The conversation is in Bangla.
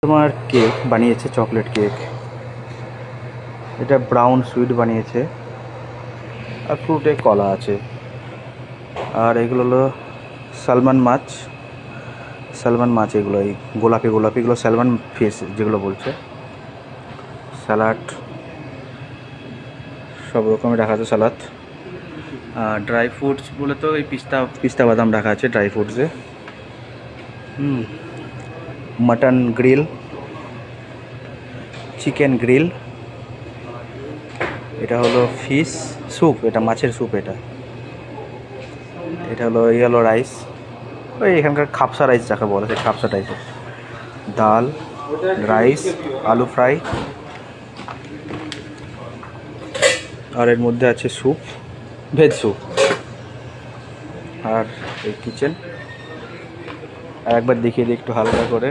তোমার কেক বানিয়েছে, চকলেট কেক। এটা ব্রাউন সুইট বানিয়েছে, আর ফ্রুটে কলা আছে। আর এগুলো হলো সালমান মাছ। এগুলো এই গোলাপি এগুলো সালমান ফিশ যেগুলো বলছে। স্যালাড সব রকমের রাখা আছে, সালাদ। আর ড্রাই ফ্রুটস বলে তো এই পিস্তা বাদাম রাখা আছে ড্রাই ফ্রুটসে। Mutton grill, chicken grill. এটা হলো ফিশ স্যুপ, এটা মাছের স্যুপ। এটা হলো ইয়েলো রাইস, ওই এখানকার খাপসা রাইস যাকে বলে, সেই খাপসা টাইপের। ডাল, রাইস, আলু ফ্রাই, আর এর মধ্যে আছে স্যুপ, ভেজ স্যুপ। আর এই কিচেন আর একবার দেখিয়ে দিই একটু হালকা করে।